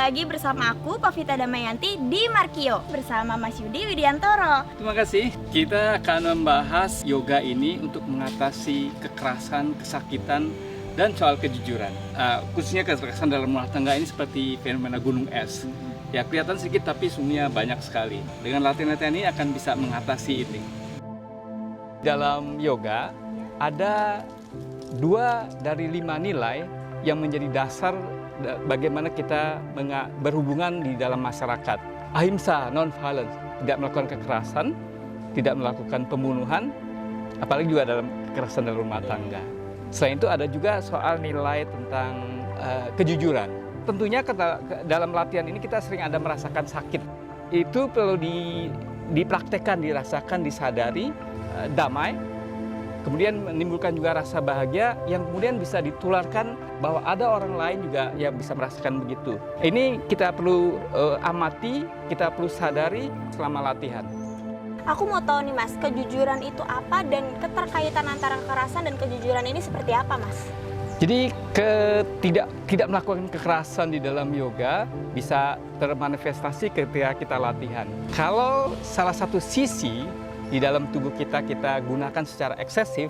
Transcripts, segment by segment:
lagi bersama aku, Pavita Damayanti, di Markio bersama Mas Yudi Widiantoro. Terima kasih. Kita akan membahas yoga ini untuk mengatasi kekerasan, kesakitan, dan soal kejujuran. Khususnya kekerasan dalam rumah tangga ini seperti fenomena gunung es. Ya, kelihatan sedikit tapi sungguhnya banyak sekali. Dengan latihan-latihan ini akan bisa mengatasi ini. Dalam yoga ada 2 dari 5 nilai yang menjadi dasar bagaimana kita berhubungan di dalam masyarakat. Ahimsa, non-violence, tidak melakukan kekerasan, tidak melakukan pembunuhan, apalagi juga dalam kekerasan dalam rumah tangga. Selain itu ada juga soal nilai tentang kejujuran. Tentunya dalam latihan ini kita sering ada merasakan sakit. Itu perlu dipraktekkan, dirasakan, disadari, damai. Kemudian menimbulkan juga rasa bahagia yang kemudian bisa ditularkan bahwa ada orang lain juga yang bisa merasakan begitu. Ini kita perlu amati, kita perlu sadari selama latihan. Aku mau tahu nih Mas, kejujuran itu apa dan keterkaitan antara kekerasan dan kejujuran ini seperti apa Mas? Jadi tidak melakukan kekerasan di dalam yoga bisa termanifestasi ketika kita latihan. Kalau salah satu sisi di dalam tubuh kita gunakan secara eksesif,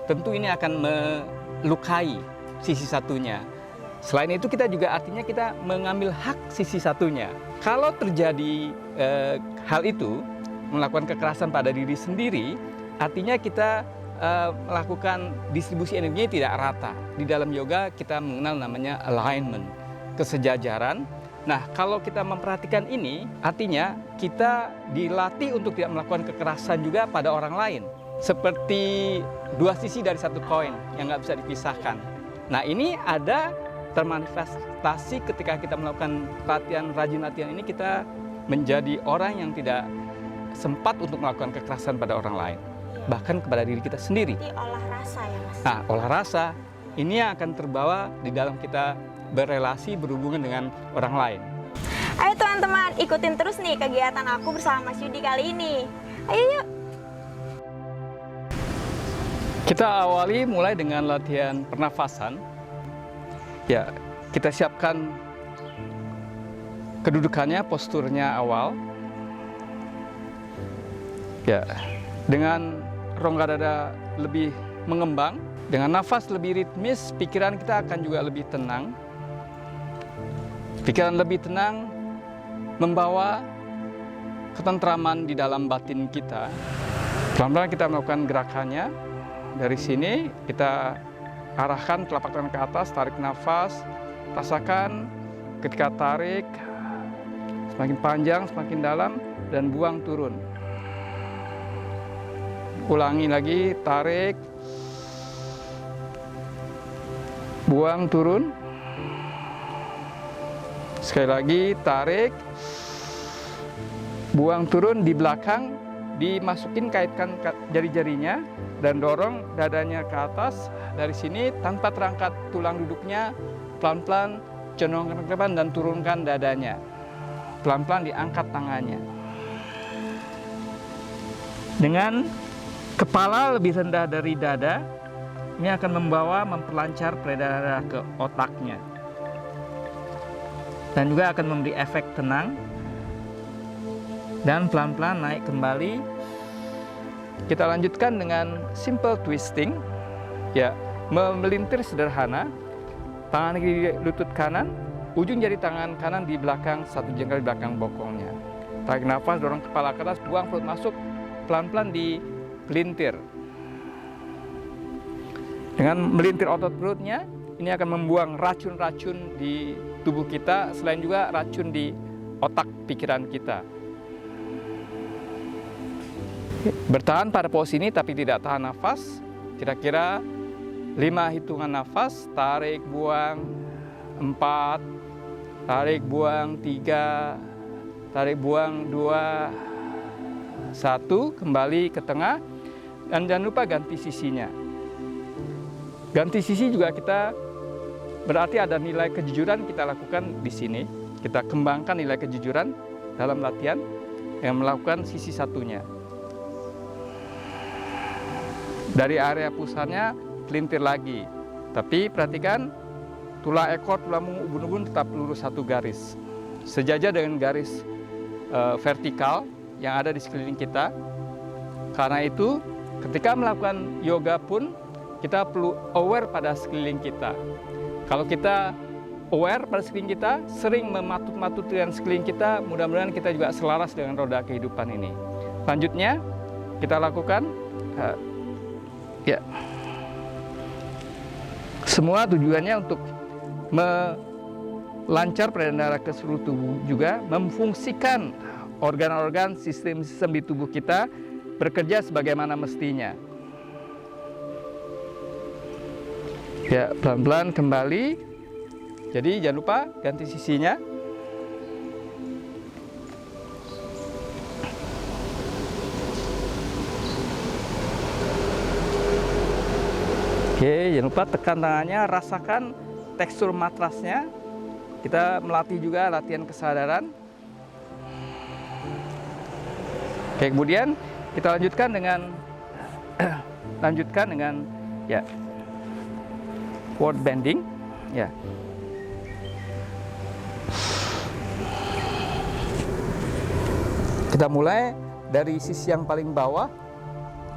tentu ini akan melukai sisi satunya. Selain itu kita juga artinya kita mengambil hak sisi satunya. Kalau terjadi hal itu, melakukan kekerasan pada diri sendiri, artinya kita melakukan distribusi energinya tidak rata. Di dalam yoga kita mengenal namanya alignment, kesejajaran. Nah, kalau kita memperhatikan ini, artinya kita dilatih untuk tidak melakukan kekerasan juga pada orang lain. Seperti 2 sisi dari satu koin yang nggak bisa dipisahkan. Nah, ini ada termanifestasi ketika kita melakukan rajin latihan ini, kita menjadi orang yang tidak sempat untuk melakukan kekerasan pada orang lain. Bahkan kepada diri kita sendiri. Jadi olah rasa ya Mas? Nah, olah rasa ini yang akan terbawa di dalam kita berrelasi, berhubungan dengan orang lain. Ayo teman-teman, ikutin terus nih kegiatan aku bersama Mas Yudi kali ini. Ayo yuk! Kita awali mulai dengan latihan pernafasan. Ya, kita siapkan kedudukannya, posturnya awal. Ya, dengan rongga dada lebih mengembang, dengan nafas lebih ritmis, pikiran kita akan juga lebih tenang. Pikiran lebih tenang membawa ketentraman di dalam batin kita. Pelan-pelan kita melakukan gerakannya. Dari sini kita arahkan telapak tangan ke atas, tarik nafas, rasakan ketika tarik, semakin panjang, semakin dalam, dan buang turun. Ulangi lagi, tarik, buang turun. Sekali lagi, tarik, buang turun di belakang, dimasukin, kaitkan jari-jarinya, dan dorong dadanya ke atas. Dari sini, tanpa terangkat tulang duduknya, pelan-pelan condongkan ke depan dan turunkan dadanya. Pelan-pelan diangkat tangannya. Dengan kepala lebih rendah dari dada, ini akan memperlancar peredaran darah ke otaknya. Dan juga akan memberi efek tenang. Dan pelan-pelan naik kembali. Kita lanjutkan dengan simple twisting. Ya, memelintir sederhana. Tangan kiri di lutut kanan, ujung jari tangan kanan di belakang, 1 jengkal di belakang bokongnya. Tarik nafas, dorong kepala ke atas, buang perut masuk, pelan-pelan dipelintir. Dengan melintir otot perutnya, ini akan membuang racun-racun di tubuh kita, selain juga racun di otak pikiran kita. Bertahan pada pose ini tapi tidak tahan nafas, kira-kira 5 hitungan nafas, tarik, buang, 4, tarik, buang, 3, tarik, buang, 2, 1, kembali ke tengah, dan jangan lupa ganti sisinya. Ganti sisi juga kita berarti ada nilai kejujuran kita lakukan di sini. Kita kembangkan nilai kejujuran dalam latihan yang melakukan sisi satunya. Dari area pusatnya pelintir lagi. Tapi perhatikan tulang ekor, tulang punggung, ubun-ubun tetap lurus satu garis. sejajar dengan garis vertikal yang ada di sekeliling kita. Karena itu, ketika melakukan yoga pun kita perlu aware pada sekeliling kita. Kalau kita aware pada sekeliling kita, sering mematut-matut dengan sekeliling kita, mudah-mudahan kita juga selaras dengan roda kehidupan ini. Selanjutnya, kita lakukan semua tujuannya untuk melancar peredaran darah ke seluruh tubuh, juga memfungsikan organ-organ, sistem-sistem di tubuh kita bekerja sebagaimana mestinya. Ya, pelan-pelan kembali. Jadi jangan lupa ganti sisinya. Oke, jangan lupa tekan tangannya, rasakan tekstur matrasnya. Kita melatih juga latihan kesadaran. Oke, kemudian kita lanjutkan dengan ya forward bending, ya. Kita mulai dari sisi yang paling bawah,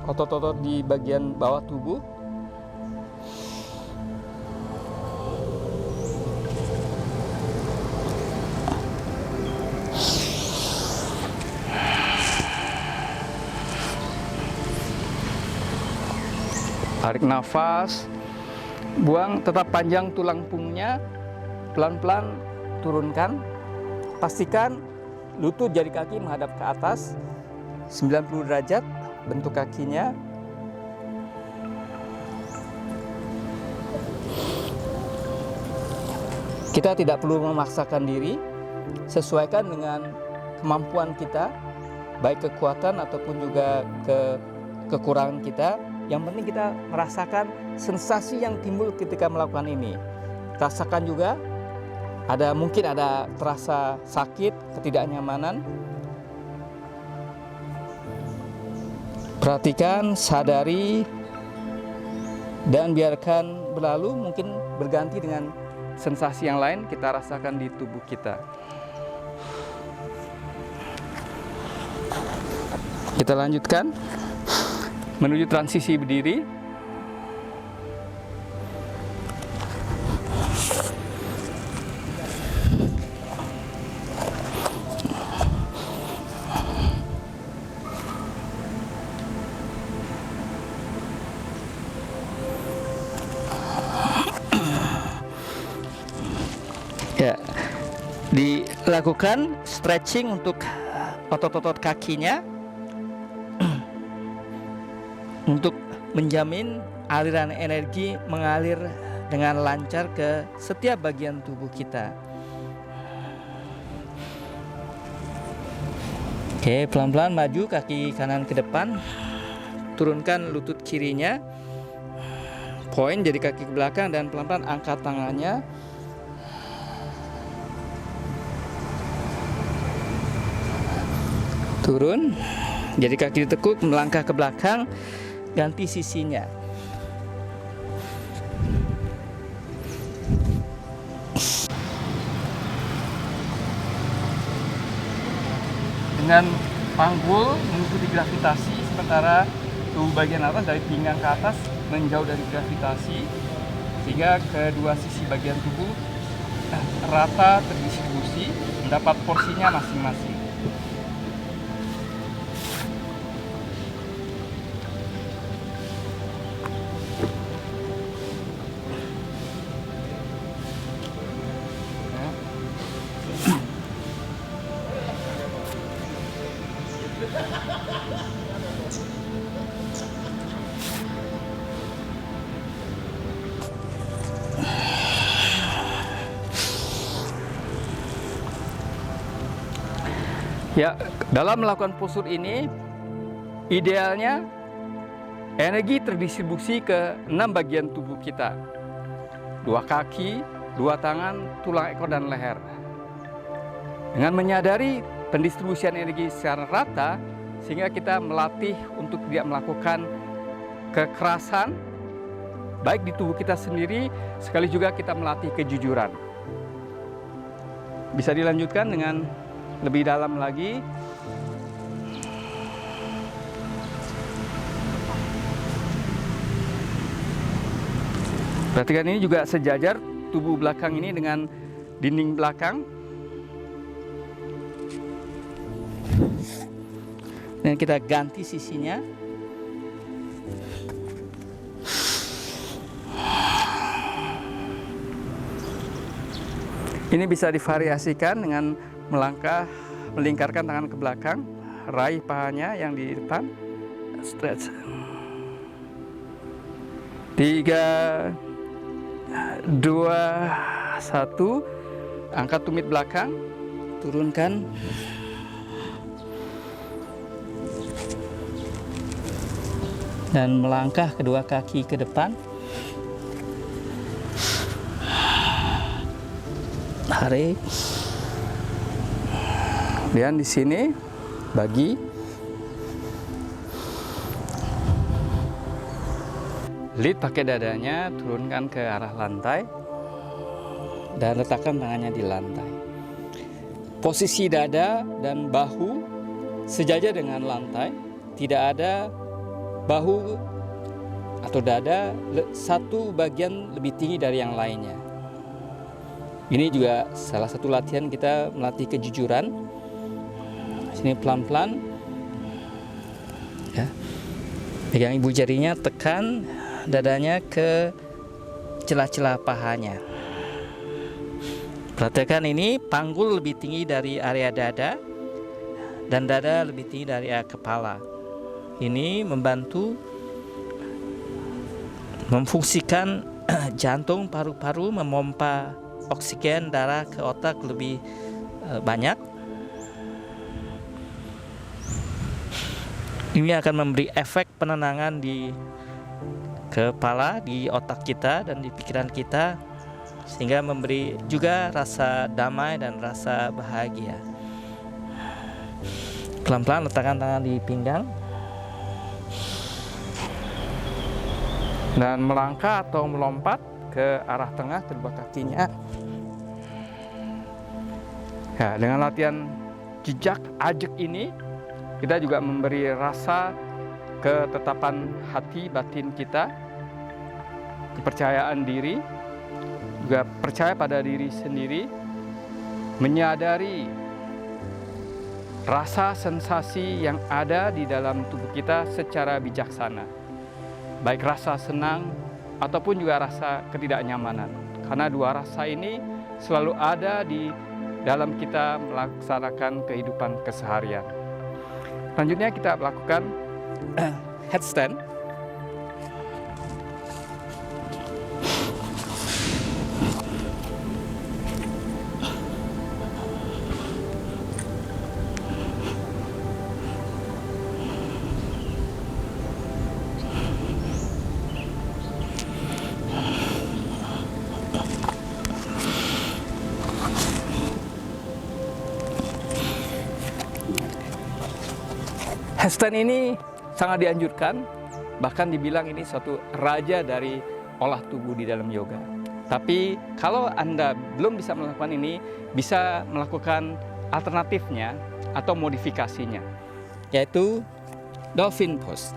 otot-otot di bagian bawah tubuh. Tarik nafas, buang, tetap panjang tulang punggungnya, pelan-pelan turunkan. Pastikan lutut jari kaki menghadap ke atas, 90 derajat bentuk kakinya. Kita tidak perlu memaksakan diri, sesuaikan dengan kemampuan kita, baik kekuatan ataupun juga kekurangan kita. Yang penting kita merasakan sensasi yang timbul ketika melakukan ini. Rasakan juga mungkin ada terasa sakit, ketidaknyamanan. Perhatikan, sadari, dan biarkan berlalu, mungkin berganti dengan sensasi yang lain kita rasakan di tubuh kita. Kita lanjutkan menuju transisi berdiri. Ya, dilakukan stretching untuk otot-otot kakinya untuk menjamin aliran energi mengalir dengan lancar ke setiap bagian tubuh kita. Oke, pelan-pelan maju kaki kanan ke depan, turunkan lutut kirinya, point jadi kaki ke belakang, dan pelan-pelan angkat tangannya. Turun, jadi kaki ditekuk, melangkah ke belakang, ganti sisinya. Dengan panggul mengikuti gravitasi, sementara tubuh bagian atas dari pinggang ke atas menjauh dari gravitasi, sehingga kedua sisi bagian tubuh rata terdistribusi, mendapat porsinya masing-masing. Ya, dalam melakukan postur ini, idealnya energi terdistribusi ke 6 bagian tubuh kita. 2 kaki, 2 tangan, tulang ekor, dan leher. Dengan menyadari pendistribusian energi secara rata, sehingga kita melatih untuk tidak melakukan kekerasan, baik di tubuh kita sendiri, sekali juga kita melatih kejujuran. Bisa dilanjutkan dengan lebih dalam lagi. Perhatikan ini juga sejajar tubuh belakang ini dengan dinding belakang. Dan kita ganti sisinya. Ini bisa divariasikan dengan melangkah, melingkarkan tangan ke belakang, raih pahanya yang di depan, stretch. 3, 2, 1, angkat tumit belakang, turunkan. Dan melangkah kedua kaki ke depan. Tarik. Dan di sini bagi. Lead pakai dadanya, turunkan ke arah lantai dan letakkan tangannya di lantai. Posisi dada dan bahu sejajar dengan lantai, tidak ada bahu atau dada satu bagian lebih tinggi dari yang lainnya. Ini juga salah satu latihan kita melatih kejujuran. Sini pelan-pelan, ya. Pegang ibu jarinya, tekan dadanya ke celah-celah pahanya. Perhatikan ini, panggul lebih tinggi dari area dada dan dada lebih tinggi dari area kepala. Ini membantu memfungsikan jantung, paru-paru, memompa oksigen darah ke otak lebih banyak. Ini akan memberi efek penenangan di kepala, di otak kita dan di pikiran kita, sehingga memberi juga rasa damai dan rasa bahagia. Pelan-pelan letakkan tangan di pinggang dan melangkah atau melompat ke arah tengah kedua kakinya. Ya, dengan latihan jejak ajek ini, kita juga memberi rasa ketetapan hati batin kita, kepercayaan diri, juga percaya pada diri sendiri, menyadari rasa sensasi yang ada di dalam tubuh kita secara bijaksana, baik rasa senang ataupun juga rasa ketidaknyamanan. Karena dua rasa ini selalu ada di dalam kita melaksanakan kehidupan keseharian. Selanjutnya kita lakukan headstand. Headstand ini sangat dianjurkan, bahkan dibilang ini suatu raja dari olah tubuh di dalam yoga. Tapi kalau Anda belum bisa melakukan ini, bisa melakukan alternatifnya atau modifikasinya, yaitu dolphin pose.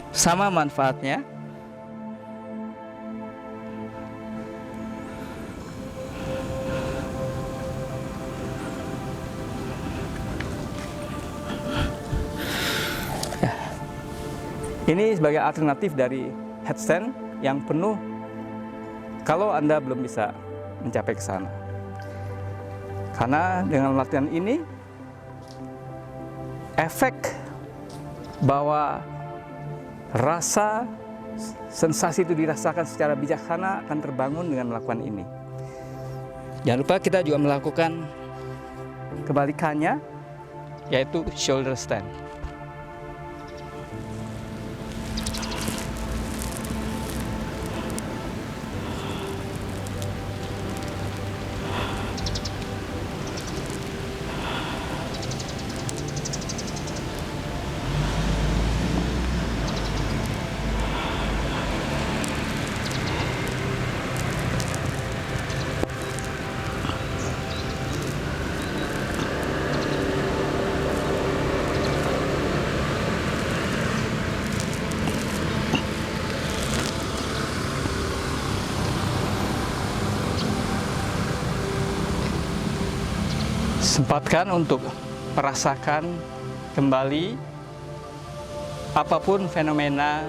Sama manfaatnya. Ini sebagai alternatif dari headstand yang penuh kalau Anda belum bisa mencapai ke sana. Karena dengan latihan ini, efek bahwa rasa sensasi itu dirasakan secara bijaksana akan terbangun dengan melakukan ini. Jangan lupa kita juga melakukan kebalikannya, yaitu shoulder stand. Sempatkan untuk merasakan kembali apapun fenomena,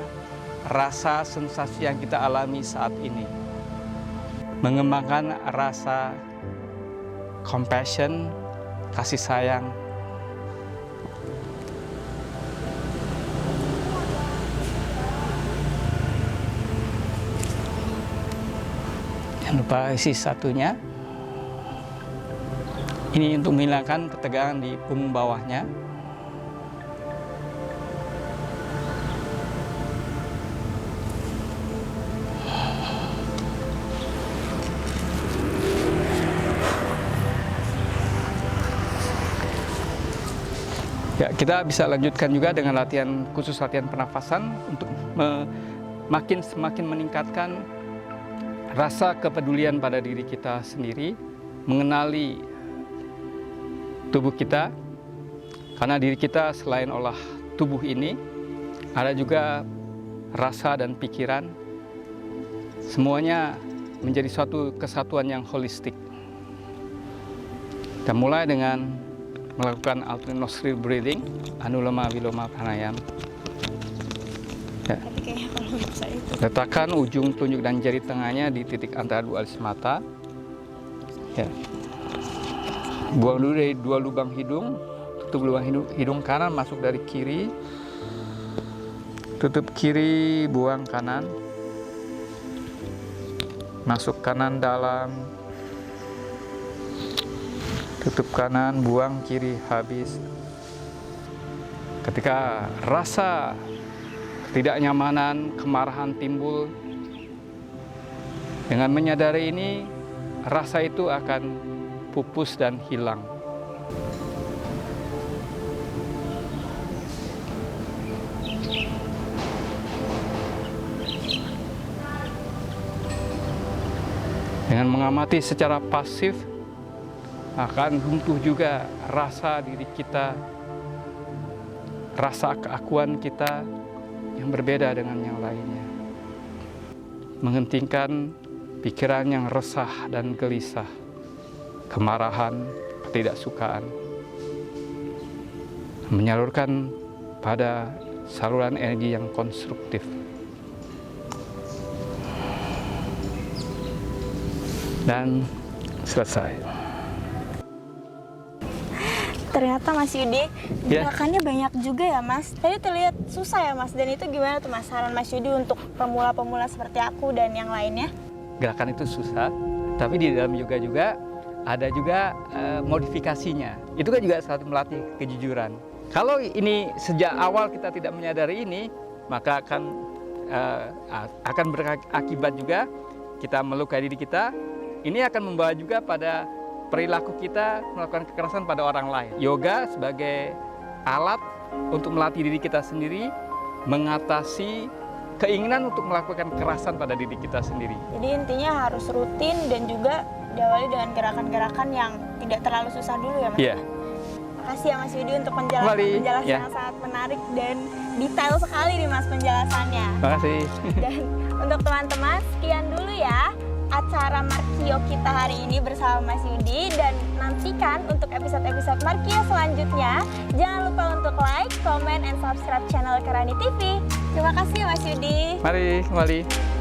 rasa, sensasi yang kita alami saat ini. Mengembangkan rasa compassion, kasih sayang. Jangan lupa isi satunya. Ini untuk menghilangkan ketegangan di punggung bawahnya. Ya, kita bisa lanjutkan juga dengan latihan khusus, latihan pernafasan untuk semakin meningkatkan rasa kepedulian pada diri kita sendiri, mengenali tubuh kita, karena diri kita selain olah tubuh ini, ada juga rasa dan pikiran, semuanya menjadi suatu kesatuan yang holistik. Kita mulai dengan melakukan alternate nostril breathing, Anuloma Viloma Pranayama. Ya. Letakkan ujung telunjuk dan jari tengahnya di titik antara dua alis mata. Ya. Buang dulu dari dua lubang hidung, tutup lubang hidung kanan, masuk dari kiri, tutup kiri, buang kanan, masuk kanan dalam, tutup kanan, buang kiri, habis. Ketika rasa ketidaknyamanan, kemarahan timbul, dengan menyadari ini, rasa itu akan pupus dan hilang. Dengan mengamati secara pasif, akan runtuh juga rasa diri kita, rasa keakuan kita yang berbeda dengan yang lainnya. Menghentikan pikiran yang resah dan gelisah, kemarahan, ketidaksukaan, menyalurkan pada saluran energi yang konstruktif. Dan selesai. Ternyata Mas Yudi, Ya. gerakannya banyak juga ya Mas. Tadi terlihat susah ya Mas, dan itu gimana tuh Mas saran Mas Yudi untuk pemula-pemula seperti aku dan yang lainnya? Gerakan itu susah, tapi di dalam yoga juga ada juga modifikasinya. Itu kan juga saat melatih kejujuran. Kalau ini sejak awal kita tidak menyadari ini, maka akan berakibat juga kita melukai diri kita. Ini akan membawa juga pada perilaku kita melakukan kekerasan pada orang lain. Yoga sebagai alat untuk melatih diri kita sendiri, mengatasi keinginan untuk melakukan kekerasan pada diri kita sendiri. Jadi intinya harus rutin dan juga diawali dengan gerakan-gerakan yang tidak terlalu susah dulu ya Mas? Iya. Makasih ya Mas Yudi untuk penjelasan Ya. yang sangat menarik dan detail sekali nih Mas penjelasannya. Terima kasih. Dan untuk teman-teman, sekian dulu ya acara Markio kita hari ini bersama Mas Yudi, dan nantikan untuk episode-episode Markio selanjutnya. Jangan lupa untuk like, comment, and subscribe channel Karani TV. Terima kasih Mas Yudi. Mari kembali.